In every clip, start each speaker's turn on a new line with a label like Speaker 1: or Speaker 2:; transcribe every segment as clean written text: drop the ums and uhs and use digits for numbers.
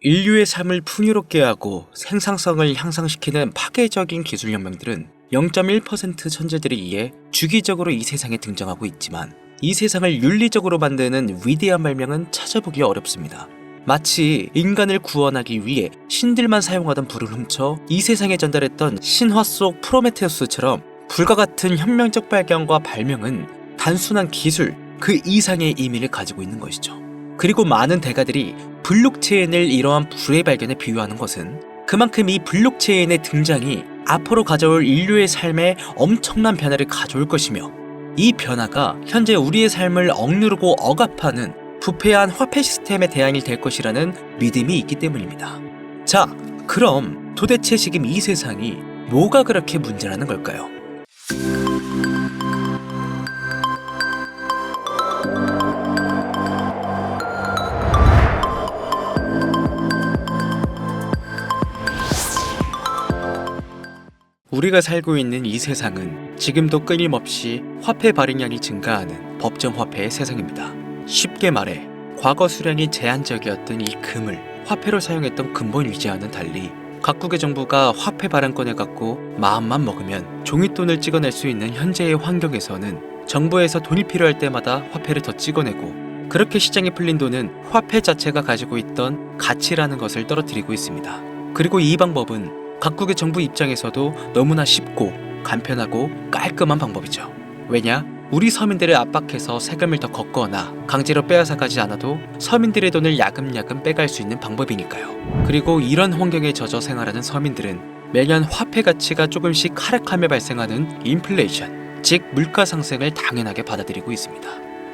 Speaker 1: 인류의 삶을 풍요롭게 하고 생산성을 향상시키는 파괴적인 기술혁명들은 0.1% 천재들에 의해 주기적으로 이 세상에 등장하고 있지만 이 세상을 윤리적으로 만드는 위대한 발명은 찾아보기 어렵습니다. 마치 인간을 구원하기 위해 신들만 사용하던 불을 훔쳐 이 세상에 전달했던 신화 속 프로메테우스처럼 불과 같은 혁명적 발견과 발명은 단순한 기술 그 이상의 의미를 가지고 있는 것이죠. 그리고 많은 대가들이 블록체인을 이러한 불의 발견에 비유하는 것은 그만큼 이 블록체인의 등장이 앞으로 가져올 인류의 삶에 엄청난 변화를 가져올 것이며 이 변화가 현재 우리의 삶을 억누르고 억압하는 부패한 화폐 시스템의 대안이 될 것이라는 믿음이 있기 때문입니다. 자, 그럼 도대체 지금 이 세상이 뭐가 그렇게 문제라는 걸까요? 우리가 살고 있는 이 세상은 지금도 끊임없이 화폐 발행량이 증가하는 법정 화폐의 세상입니다. 쉽게 말해 과거 수량이 제한적이었던 이 금을 화폐로 사용했던 근본 유지와는 달리 각국의 정부가 화폐 발행권을 갖고 마음만 먹으면 종이돈을 찍어낼 수 있는 현재의 환경에서는 정부에서 돈이 필요할 때마다 화폐를 더 찍어내고 그렇게 시장에 풀린 돈은 화폐 자체가 가지고 있던 가치라는 것을 떨어뜨리고 있습니다. 그리고 이 방법은 각국의 정부 입장에서도 너무나 쉽고 간편하고 깔끔한 방법이죠. 왜냐? 우리 서민들을 압박해서 세금을 더 걷거나 강제로 빼앗아가지 않아도 서민들의 돈을 야금야금 빼갈 수 있는 방법이니까요. 그리고 이런 환경에 젖어 생활하는 서민들은 매년 화폐 가치가 조금씩 하락하며 발생하는 인플레이션, 즉 물가 상승을 당연하게 받아들이고 있습니다.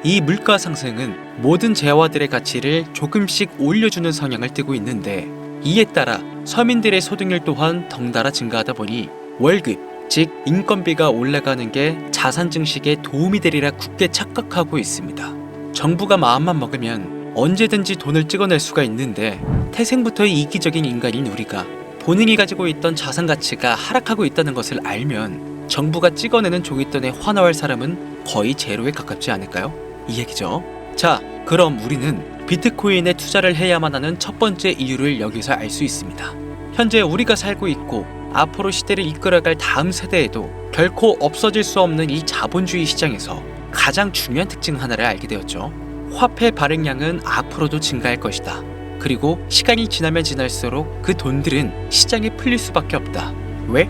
Speaker 1: 이 물가 상승은 모든 재화들의 가치를 조금씩 올려주는 성향을 띠고 있는데 이에 따라 서민들의 소득률 또한 덩달아 증가하다 보니 월급, 즉 인건비가 올라가는 게 자산 증식에 도움이 되리라 굳게 착각하고 있습니다. 정부가 마음만 먹으면 언제든지 돈을 찍어낼 수가 있는데 태생부터의 이기적인 인간인 우리가 본인이 가지고 있던 자산 가치가 하락하고 있다는 것을 알면 정부가 찍어내는 종이돈에 환호할 사람은 거의 제로에 가깝지 않을까요? 이 얘기죠. 자, 그럼 우리는 비트코인에 투자를 해야만 하는 첫 번째 이유를 여기서 알 수 있습니다. 현재 우리가 살고 있고 앞으로 시대를 이끌어갈 다음 세대에도 결코 없어질 수 없는 이 자본주의 시장에서 가장 중요한 특징 하나를 알게 되었죠. 화폐 발행량은 앞으로도 증가할 것이다. 그리고 시간이 지나면 지날수록 그 돈들은 시장에 풀릴 수밖에 없다. 왜?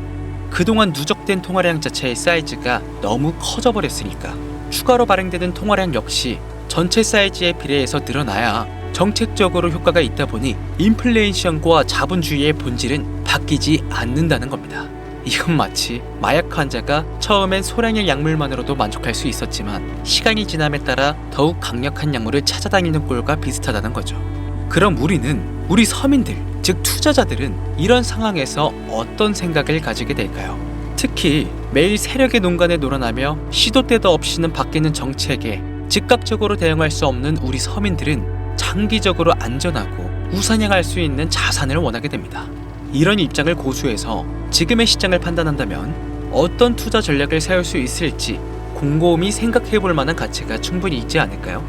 Speaker 1: 그동안 누적된 통화량 자체의 사이즈가 너무 커져버렸으니까. 추가로 발행되는 통화량 역시 전체 사이즈에 비례해서 늘어나야 정책적으로 효과가 있다 보니 인플레이션과 자본주의의 본질은 바뀌지 않는다는 겁니다. 이건 마치 마약 환자가 처음엔 소량의 약물만으로도 만족할 수 있었지만 시간이 지남에 따라 더욱 강력한 약물을 찾아다니는 꼴과 비슷하다는 거죠. 그럼 우리 서민들, 즉 투자자들은 이런 상황에서 어떤 생각을 가지게 될까요? 특히 매일 세력의 농간에 놀아나며 시도 때도 없이는 바뀌는 정책에 즉각적으로 대응할 수 없는 우리 서민들은 장기적으로 안전하고 우상향할 수 있는 자산을 원하게 됩니다. 이런 입장을 고수해서 지금의 시장을 판단한다면 어떤 투자 전략을 세울 수 있을지 곰곰이 생각해볼 만한 가치가 충분히 있지 않을까요?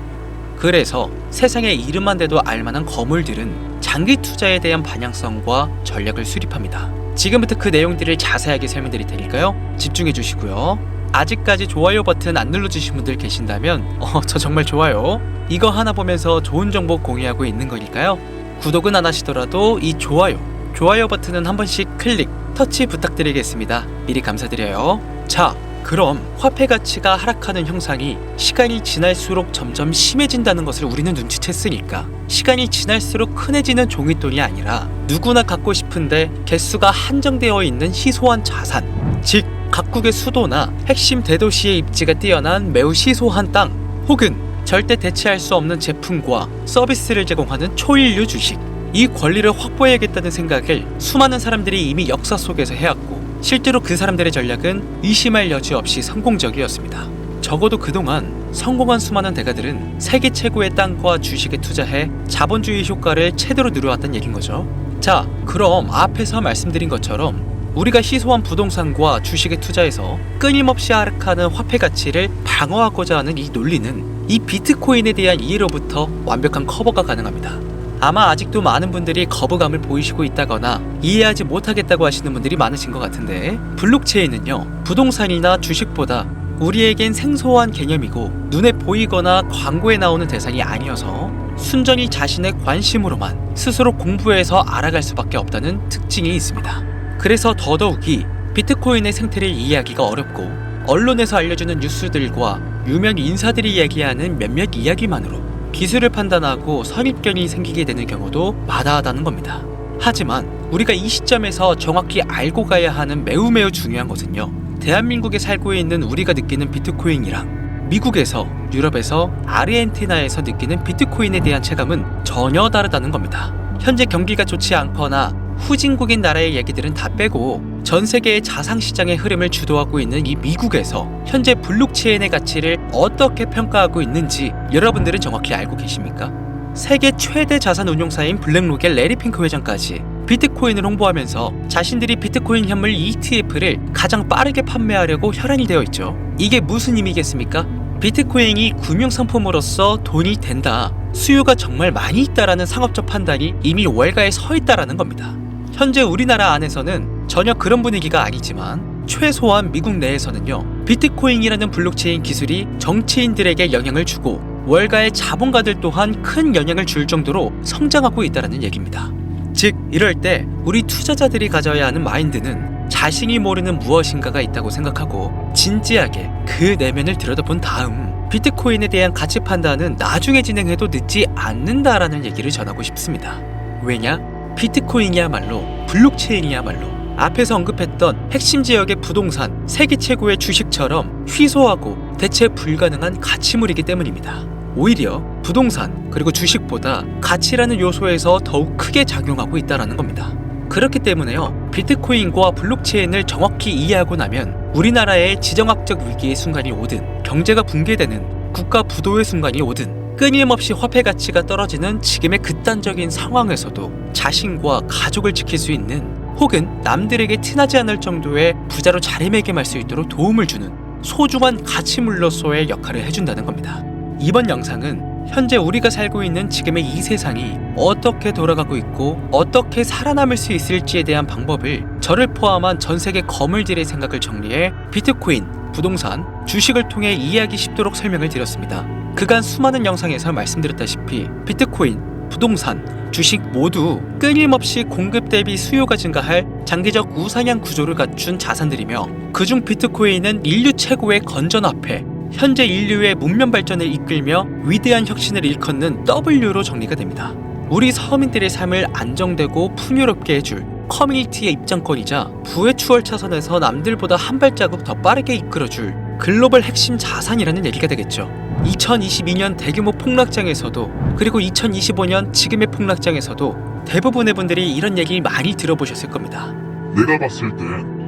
Speaker 1: 그래서 세상에 이름만 대도 알만한 거물들은 장기 투자에 대한 방향성과 전략을 수립합니다. 지금부터 그 내용들을 자세하게 설명드릴 테니까요. 집중해 주시고요. 아직까지 좋아요 버튼 안 눌러주신 분들 계신다면 저 정말 좋아요. 이거 하나 보면서 좋은 정보 공유하고 있는 거니까요. 구독은 안 하시더라도 이 좋아요 버튼은 한 번씩 클릭, 터치 부탁드리겠습니다. 미리 감사드려요. 자, 그럼 화폐 가치가 하락하는 형상이 시간이 지날수록 점점 심해진다는 것을 우리는 눈치챘으니까 시간이 지날수록 흔해지는 종이돈이 아니라 누구나 갖고 싶은데 개수가 한정되어 있는 희소한 자산, 즉 각국의 수도나 핵심 대도시의 입지가 뛰어난 매우 희소한 땅 혹은 절대 대체할 수 없는 제품과 서비스를 제공하는 초일류 주식, 이 권리를 확보해야겠다는 생각을 수많은 사람들이 이미 역사 속에서 해왔고 실제로 그 사람들의 전략은 의심할 여지 없이 성공적이었습니다. 적어도 그동안 성공한 수많은 대가들은 세계 최고의 땅과 주식에 투자해 자본주의 효과를 최대로 누려왔다는 얘긴 거죠. 자, 그럼 앞에서 말씀드린 것처럼 우리가 희소한 부동산과 주식에 투자해서 끊임없이 하락하는 화폐 가치를 방어하고자 하는 이 논리는 이 비트코인에 대한 이해로부터 완벽한 커버가 가능합니다. 아마 아직도 많은 분들이 거부감을 보이시고 있다거나 이해하지 못하겠다고 하시는 분들이 많으신 것 같은데, 블록체인은요, 부동산이나 주식보다 우리에겐 생소한 개념이고 눈에 보이거나 광고에 나오는 대상이 아니어서 순전히 자신의 관심으로만 스스로 공부해서 알아갈 수밖에 없다는 특징이 있습니다. 그래서 더더욱이 비트코인의 생태를 이해하기가 어렵고, 언론에서 알려주는 뉴스들과 유명 인사들이 얘기하는 몇몇 이야기만으로 기술을 판단하고 선입견이 생기게 되는 경우도 마다하다는 겁니다. 하지만 우리가 이 시점에서 정확히 알고 가야 하는 매우 중요한 것은요, 대한민국에 살고 있는 우리가 느끼는 비트코인이랑 미국에서, 유럽에서, 아르헨티나에서 느끼는 비트코인에 대한 체감은 전혀 다르다는 겁니다. 현재 경기가 좋지 않거나 후진국인 나라의 얘기들은 다 빼고 전 세계의 자산시장의 흐름을 주도하고 있는 이 미국에서 현재 블록체인의 가치를 어떻게 평가하고 있는지 여러분들은 정확히 알고 계십니까? 세계 최대 자산 운용사인 블랙록의 레리 핑크 회장까지 비트코인을 홍보하면서 자신들이 비트코인 현물 ETF를 가장 빠르게 판매하려고 혈안이 되어 있죠. 이게 무슨 의미겠습니까? 비트코인이 금융상품으로서 돈이 된다, 수요가 정말 많이 있다라는 상업적 판단이 이미 월가에 서 있다라는 겁니다. 현재 우리나라 안에서는 전혀 그런 분위기가 아니지만 최소한 미국 내에서는요, 비트코인이라는 블록체인 기술이 정치인들에게 영향을 주고 월가의 자본가들 또한 큰 영향을 줄 정도로 성장하고 있다는 얘기입니다. 즉, 이럴 때 우리 투자자들이 가져야 하는 마인드는 자신이 모르는 무엇인가가 있다고 생각하고 진지하게 그 내면을 들여다본 다음 비트코인에 대한 가치 판단은 나중에 진행해도 늦지 않는다라는 얘기를 전하고 싶습니다. 왜냐? 비트코인이야말로, 블록체인이야말로 앞에서 언급했던 핵심 지역의 부동산, 세계 최고의 주식처럼 희소하고 대체 불가능한 가치물이기 때문입니다. 오히려 부동산 그리고 주식보다 가치라는 요소에서 더욱 크게 작용하고 있다는 겁니다. 그렇기 때문에요, 비트코인과 블록체인을 정확히 이해하고 나면 우리나라의 지정학적 위기의 순간이 오든, 경제가 붕괴되는 국가 부도의 순간이 오든, 끊임없이 화폐 가치가 떨어지는 지금의 극단적인 상황에서도 자신과 가족을 지킬 수 있는, 혹은 남들에게 티나지 않을 정도의 부자로 자리매김할 수 있도록 도움을 주는 소중한 가치물로서의 역할을 해준다는 겁니다. 이번 영상은 현재 우리가 살고 있는 지금의 이 세상이 어떻게 돌아가고 있고 어떻게 살아남을 수 있을지에 대한 방법을 저를 포함한 전 세계 거물들의 생각을 정리해 비트코인, 부동산, 주식을 통해 이해하기 쉽도록 설명을 드렸습니다. 그간 수많은 영상에서 말씀드렸다시피 비트코인, 부동산, 주식 모두 끊임없이 공급 대비 수요가 증가할 장기적 우상향 구조를 갖춘 자산들이며, 그중 비트코인은 인류 최고의 건전화폐, 현재 인류의 문명 발전을 이끌며 위대한 혁신을 일컫는 W로 정리가 됩니다. 우리 서민들의 삶을 안정되고 풍요롭게 해줄 커뮤니티의 입장권이자 부의 추월 차선에서 남들보다 한 발자국 더 빠르게 이끌어줄 글로벌 핵심 자산이라는 얘기가 되겠죠. 2022년 대규모 폭락장에서도, 그리고 2025년 지금의 폭락장에서도 대부분의 분들이 이런 얘기 많이 들어보셨을 겁니다.
Speaker 2: 내가 봤을 때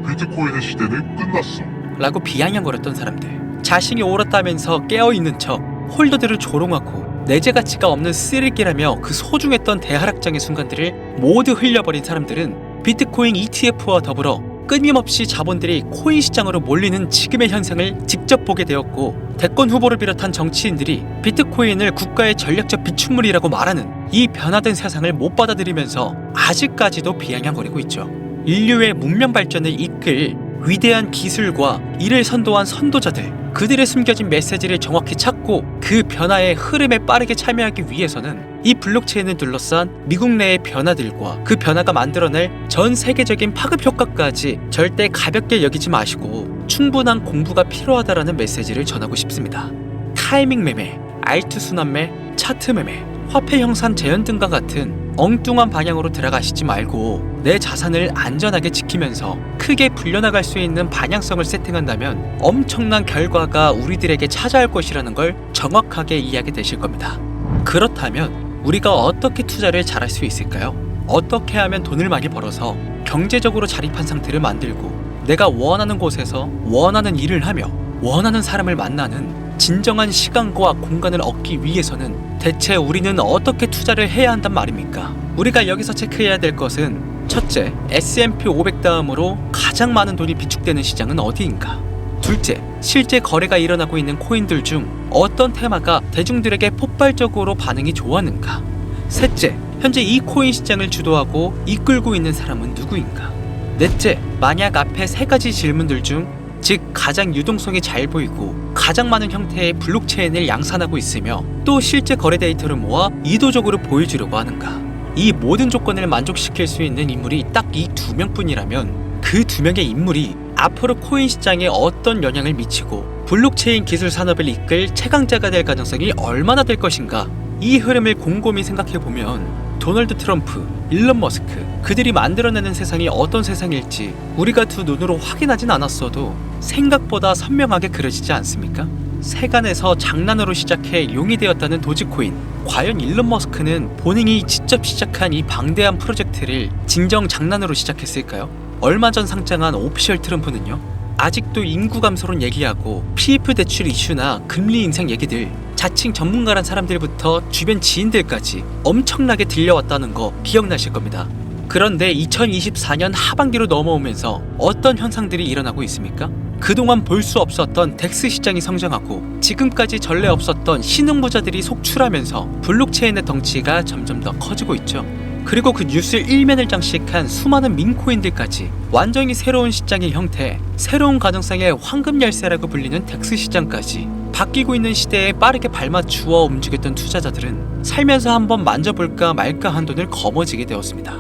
Speaker 2: 비트코인의 시대는 끝났어
Speaker 1: 라고 비아냥거렸던 사람들, 자신이 옳았다면서 깨어있는 척 홀더들을 조롱하고 내재 가치가 없는 쓰레기라며 그 소중했던 대하락장의 순간들을 모두 흘려버린 사람들은 비트코인 ETF와 더불어 끊임없이 자본들이 코인 시장으로 몰리는 지금의 현상을 직접 보게 되었고, 대권 후보를 비롯한 정치인들이 비트코인을 국가의 전략적 비축물이라고 말하는 이 변화된 세상을 못 받아들이면서 아직까지도 비아냥거리고 있죠. 인류의 문명 발전을 이끌 위대한 기술과 이를 선도한 선도자들, 그들의 숨겨진 메시지를 정확히 찾고 그 변화의 흐름에 빠르게 참여하기 위해서는 이 블록체인을 둘러싼 미국 내의 변화들과 그 변화가 만들어낼 전 세계적인 파급 효과까지 절대 가볍게 여기지 마시고 충분한 공부가 필요하다라는 메시지를 전하고 싶습니다. 타이밍 매매, 알트 순환매, 차트 매매, 화폐 형산 재현 등과 같은 엉뚱한 방향으로 들어가시지 말고 내 자산을 안전하게 지키면서 크게 불려나갈 수 있는 방향성을 세팅한다면 엄청난 결과가 우리들에게 찾아올 것이라는 걸 정확하게 이해하게 되실 겁니다. 그렇다면 우리가 어떻게 투자를 잘할 수 있을까요? 어떻게 하면 돈을 많이 벌어서 경제적으로 자립한 상태를 만들고 내가 원하는 곳에서 원하는 일을 하며 원하는 사람을 만나는 진정한 시간과 공간을 얻기 위해서는 대체 우리는 어떻게 투자를 해야 한단 말입니까? 우리가 여기서 체크해야 될 것은, 첫째, S&P 500 다음으로 가장 많은 돈이 비축되는 시장은 어디인가? 둘째, 실제 거래가 일어나고 있는 코인들 중 어떤 테마가 대중들에게 폭발적으로 반응이 좋았는가? 셋째, 현재 이 코인 시장을 주도하고 이끌고 있는 사람은 누구인가? 넷째, 만약 앞에 세 가지 질문들 중 즉 가장 유동성이 잘 보이고 가장 많은 형태의 블록체인을 양산하고 있으며 또 실제 거래 데이터를 모아 의도적으로 보여주려고 하는가? 이 모든 조건을 만족시킬 수 있는 인물이 딱 이 두 명뿐이라면 그 두 명의 인물이 앞으로 코인 시장에 어떤 영향을 미치고 블록체인 기술 산업을 이끌 최강자가 될 가능성이 얼마나 될 것인가? 이 흐름을 곰곰이 생각해보면 도널드 트럼프, 일론 머스크 그들이 만들어내는 세상이 어떤 세상일지 우리가 두 눈으로 확인하진 않았어도 생각보다 선명하게 그려지지 않습니까? 세간에서 장난으로 시작해 용이 되었다는 도지코인. 과연 일론 머스크는 본인이 직접 시작한 이 방대한 프로젝트를 진정 장난으로 시작했을까요? 얼마 전 상장한 오피셜 트럼프는요, 아직도 인구 감소론 얘기하고 PF 대출 이슈나 금리 인상 얘기들 자칭 전문가란 사람들부터 주변 지인들까지 엄청나게 들려왔다는 거 기억나실 겁니다. 그런데 2024년 하반기로 넘어오면서 어떤 현상들이 일어나고 있습니까? 그동안 볼 수 없었던 덱스 시장이 성장하고 지금까지 전례 없었던 신흥부자들이 속출하면서 블록체인의 덩치가 점점 더 커지고 있죠. 그리고 그 뉴스 일면을 장식한 수많은 밈코인들까지 완전히 새로운 시장의 형태, 새로운 가능성의 황금 열쇠라고 불리는 덱스 시장까지 바뀌고 있는 시대에 빠르게 발맞추어 움직였던 투자자들은 살면서 한번 만져볼까 말까 한 돈을 거머쥐게 되었습니다.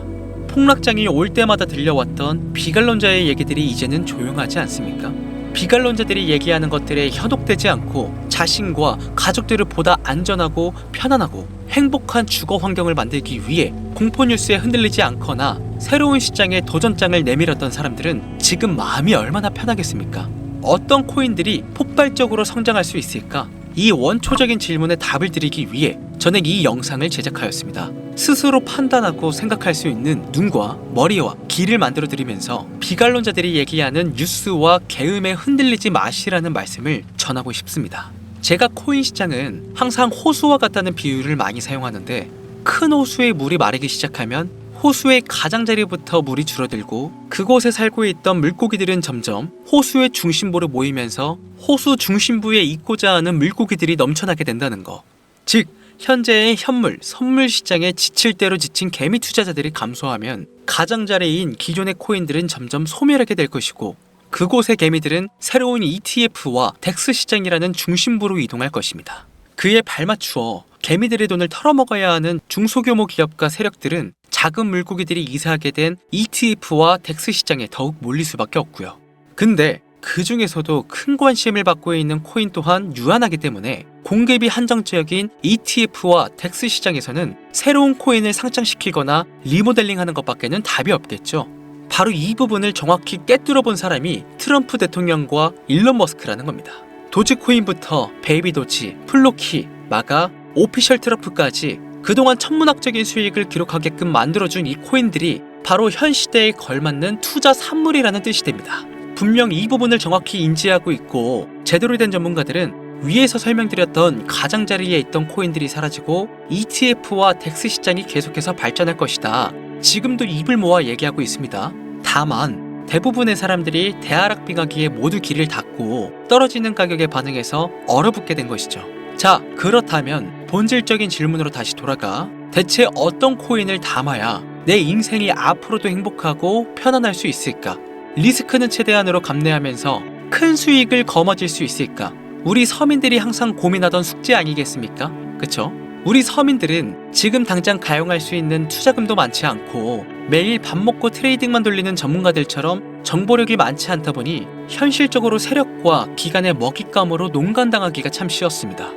Speaker 1: 폭락장이 올 때마다 들려왔던 비관론자의 얘기들이 이제는 조용하지 않습니까? 비관론자들이 얘기하는 것들에 현혹되지 않고 자신과 가족들을 보다 안전하고 편안하고 행복한 주거 환경을 만들기 위해 공포뉴스에 흔들리지 않거나 새로운 시장에 도전장을 내밀었던 사람들은 지금 마음이 얼마나 편하겠습니까? 어떤 코인들이 폭발적으로 성장할 수 있을까? 이 원초적인 질문에 답을 드리기 위해 저는 이 영상을 제작하였습니다. 스스로 판단하고 생각할 수 있는 눈과 머리와 귀를 만들어 드리면서 비관론자들이 얘기하는 뉴스와 계음에 흔들리지 마시라는 말씀을 전하고 싶습니다. 제가 코인 시장은 항상 호수와 같다는 비유를 많이 사용하는데, 큰 호수의 물이 마르기 시작하면 호수의 가장자리부터 물이 줄어들고 그곳에 살고 있던 물고기들은 점점 호수의 중심부로 모이면서 호수 중심부에 있고자 하는 물고기들이 넘쳐나게 된다는 거. 즉 현재의 현물, 선물 시장에 지칠 대로 지친 개미 투자자들이 감소하면 가장자리인 기존의 코인들은 점점 소멸하게 될 것이고, 그곳의 개미들은 새로운 ETF와 덱스 시장이라는 중심부로 이동할 것입니다. 그에 발맞추어 개미들의 돈을 털어먹어야 하는 중소규모 기업과 세력들은 작은 물고기들이 이사하게 된 ETF와 덱스 시장에 더욱 몰릴 수밖에 없고요. 근데 그 중에서도 큰 관심을 받고 있는 코인 또한 유한하기 때문에 공급이 한정적인 ETF와 덱스 시장에서는 새로운 코인을 상장시키거나 리모델링하는 것밖에는 답이 없겠죠. 바로 이 부분을 정확히 꿰뚫어 본 사람이 트럼프 대통령과 일론 머스크라는 겁니다. 도지코인부터 베이비도지, 플로키, 마가, 오피셜 트럼프까지 그동안 천문학적인 수익을 기록하게끔 만들어준 이 코인들이 바로 현 시대에 걸맞는 투자 산물이라는 뜻이 됩니다. 분명 이 부분을 정확히 인지하고 있고 제대로 된 전문가들은 위에서 설명드렸던 가장자리에 있던 코인들이 사라지고 ETF와 덱스 시장이 계속해서 발전할 것이다. 지금도 입을 모아 얘기하고 있습니다. 다만 대부분의 사람들이 대하락빙하기에 모두 길을 닫고 떨어지는 가격에 반응해서 얼어붙게 된 것이죠. 자, 그렇다면 본질적인 질문으로 다시 돌아가 대체 어떤 코인을 담아야 내 인생이 앞으로도 행복하고 편안할 수 있을까? 리스크는 최대한으로 감내하면서 큰 수익을 거머쥘 수 있을까? 우리 서민들이 항상 고민하던 숙제 아니겠습니까? 그쵸? 우리 서민들은 지금 당장 가용할 수 있는 투자금도 많지 않고 매일 밥 먹고 트레이딩만 돌리는 전문가들처럼 정보력이 많지 않다 보니 현실적으로 세력과 기관의 먹잇감으로 농간당하기가 참 쉬웠습니다.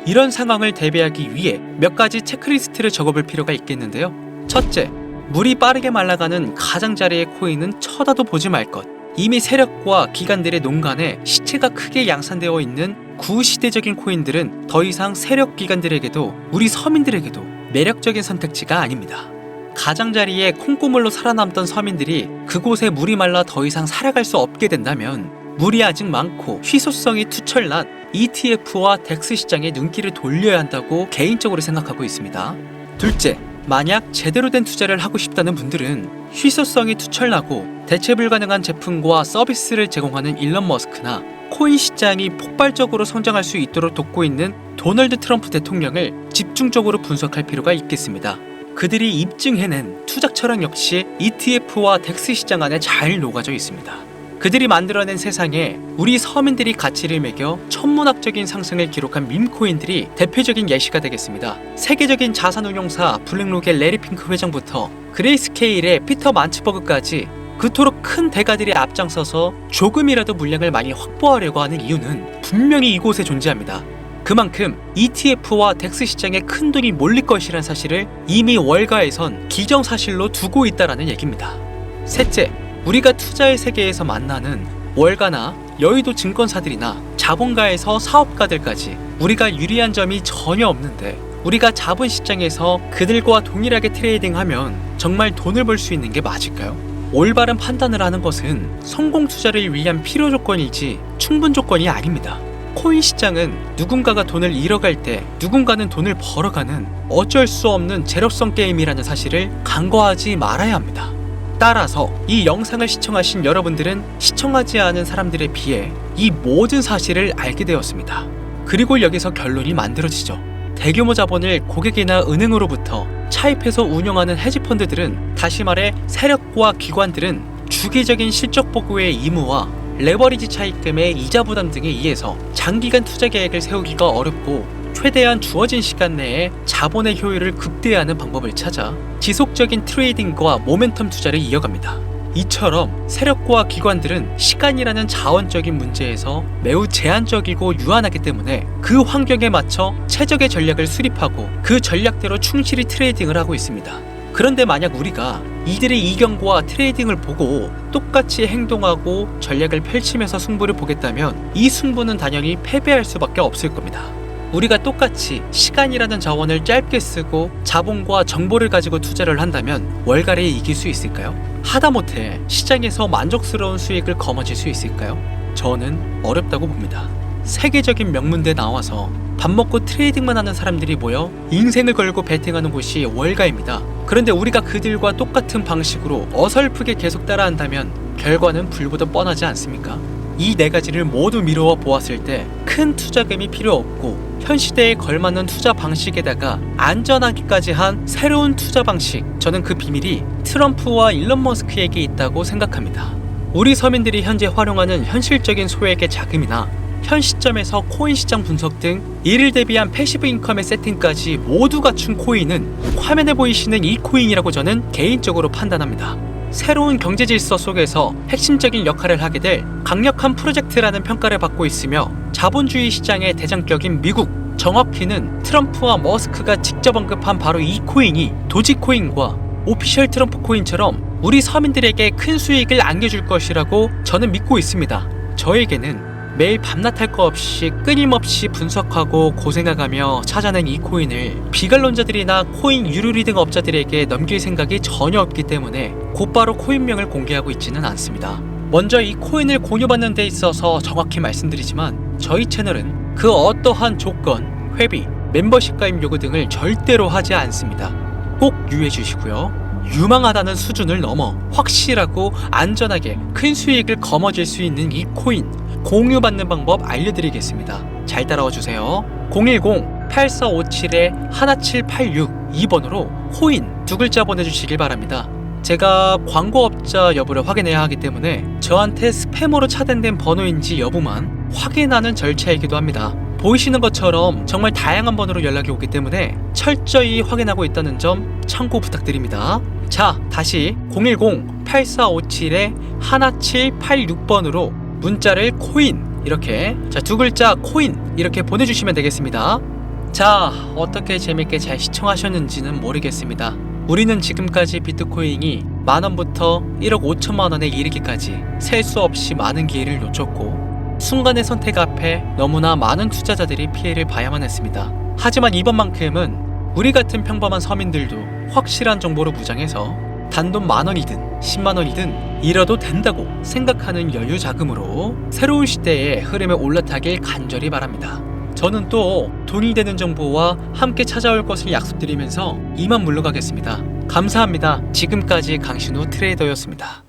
Speaker 1: 이런 상황을 대비하기 위해 몇 가지 체크리스트를 적어볼 필요가 있겠는데요. 첫째, 물이 빠르게 말라가는 가장자리의 코인은 쳐다도 보지 말 것. 이미 세력과 기관들의 농간에 시체가 크게 양산되어 있는 구시대적인 코인들은 더 이상 세력 기관들에게도 우리 서민들에게도 매력적인 선택지가 아닙니다. 가장자리에 콩고물로 살아남던 서민들이 그곳에 물이 말라 더 이상 살아갈 수 없게 된다면 물이 아직 많고 희소성이 투철난 ETF와 덱스 시장에 눈길을 돌려야 한다고 개인적으로 생각하고 있습니다. 둘째, 만약 제대로 된 투자를 하고 싶다는 분들은 희소성이 투철나고 대체 불가능한 제품과 서비스를 제공하는 일론 머스크나 코인 시장이 폭발적으로 성장할 수 있도록 돕고 있는 도널드 트럼프 대통령을 집중적으로 분석할 필요가 있겠습니다. 그들이 입증해낸 투자 철학 역시 ETF와 덱스 시장 안에 잘 녹아져 있습니다. 그들이 만들어낸 세상에 우리 서민들이 가치를 매겨 천문학적인 상승을 기록한 밈코인들이 대표적인 예시가 되겠습니다. 세계적인 자산운용사 블랙록의 레리 핑크 회장부터 그레이스케일의 피터 만츠버그까지 그토록 큰 대가들이 앞장서서 조금이라도 물량을 많이 확보하려고 하는 이유는 분명히 이곳에 존재합니다. 그만큼 ETF와 덱스 시장에 큰 돈이 몰릴 것이란 사실을 이미 월가에선 기정사실로 두고 있다라는 얘기입니다. 셋째, 우리가 투자의 세계에서 만나는 월가나 여의도 증권사들이나 자본가에서 사업가들까지 우리가 유리한 점이 전혀 없는데 우리가 자본시장에서 그들과 동일하게 트레이딩하면 정말 돈을 벌 수 있는 게 맞을까요? 올바른 판단을 하는 것은 성공 투자를 위한 필요 조건이지 충분 조건이 아닙니다. 코인 시장은 누군가가 돈을 잃어갈 때 누군가는 돈을 벌어가는 어쩔 수 없는 제로성 게임이라는 사실을 간과하지 말아야 합니다. 따라서 이 영상을 시청하신 여러분들은 시청하지 않은 사람들에 비해 이 모든 사실을 알게 되었습니다. 그리고 여기서 결론이 만들어지죠. 대규모 자본을 고객이나 은행으로부터 차입해서 운영하는 헤지펀드들은, 다시 말해 세력과 기관들은 주기적인 실적 보고의 의무와 레버리지 차입금의 이자 부담 등에 의해서 장기간 투자 계획을 세우기가 어렵고 최대한 주어진 시간 내에 자본의 효율을 극대화하는 방법을 찾아 지속적인 트레이딩과 모멘텀 투자를 이어갑니다. 이처럼 세력과 기관들은 시간이라는 자원적인 문제에서 매우 제한적이고 유한하기 때문에 그 환경에 맞춰 최적의 전략을 수립하고 그 전략대로 충실히 트레이딩을 하고 있습니다. 그런데 만약 우리가 이들의 이경과 트레이딩을 보고 똑같이 행동하고 전략을 펼치면서 승부를 보겠다면 이 승부는 당연히 패배할 수밖에 없을 겁니다. 우리가 똑같이 시간이라는 자원을 짧게 쓰고 자본과 정보를 가지고 투자를 한다면 월가를 이길 수 있을까요? 하다못해 시장에서 만족스러운 수익을 거머쥘 수 있을까요? 저는 어렵다고 봅니다. 세계적인 명문대 나와서 밥 먹고 트레이딩만 하는 사람들이 모여 인생을 걸고 베팅하는 곳이 월가입니다. 그런데 우리가 그들과 똑같은 방식으로 어설프게 계속 따라한다면 결과는 불보듯 뻔하지 않습니까? 이 네 가지를 모두 미루어 보았을 때 큰 투자금이 필요 없고 현 시대에 걸맞는 투자 방식에다가 안전하기까지 한 새로운 투자 방식, 저는 그 비밀이 트럼프와 일론 머스크에게 있다고 생각합니다. 우리 서민들이 현재 활용하는 현실적인 소액의 자금이나 현 시점에서 코인 시장 분석 등 이를 대비한 패시브 인컴의 세팅까지 모두 갖춘 코인은 화면에 보이시는 이 코인이라고 저는 개인적으로 판단합니다. 새로운 경제 질서 속에서 핵심적인 역할을 하게 될 강력한 프로젝트라는 평가를 받고 있으며 자본주의 시장의 대장격인 미국, 정확히는 트럼프와 머스크가 직접 언급한 바로 이 코인이 도지코인과 오피셜 트럼프 코인처럼 우리 서민들에게 큰 수익을 안겨줄 것이라고 저는 믿고 있습니다. 저에게는 매일 밤낮 할 거 없이 끊임없이 분석하고 고생해가며 찾아낸 이 코인을 비관론자들이나 코인 유료 리딩 업자들에게 넘길 생각이 전혀 없기 때문에 곧바로 코인명을 공개하고 있지는 않습니다. 먼저 이 코인을 공유받는 데 있어서 정확히 말씀드리지만 저희 채널은 그 어떠한 조건, 회비, 멤버십 가입 요구 등을 절대로 하지 않습니다. 꼭 유의해 주시고요. 유망하다는 수준을 넘어 확실하고 안전하게 큰 수익을 거머쥘 수 있는 이 코인 공유받는 방법 알려드리겠습니다. 잘 따라와 주세요. 010-8457-1786 2번으로 코인 두 글자 보내주시길 바랍니다. 제가 광고업자 여부를 확인해야 하기 때문에 저한테 스팸으로 차단된 번호인지 여부만 확인하는 절차이기도 합니다. 보이시는 것처럼 정말 다양한 번호로 연락이 오기 때문에 철저히 확인하고 있다는 점 참고 부탁드립니다. 자, 다시 010-8457-1786번으로 문자를 코인 이렇게 두 글자 코인 이렇게 보내주시면 되겠습니다. 자, 어떻게 재밌게 잘 시청하셨는지는 모르겠습니다. 우리는 지금까지 비트코인이 만원부터 1억 5천만원에 이르기까지 셀 수 없이 많은 기회를 놓쳤고 순간의 선택 앞에 너무나 많은 투자자들이 피해를 봐야만 했습니다. 하지만 이번만큼은 우리 같은 평범한 서민들도 확실한 정보로 무장해서 단돈 만원이든 10만원이든 잃어도 된다고 생각하는 여유 자금으로 새로운 시대의 흐름에 올라타길 간절히 바랍니다. 저는 또 돈이 되는 정보와 함께 찾아올 것을 약속드리면서 이만 물러가겠습니다. 감사합니다. 지금까지 강신우 트레이더였습니다.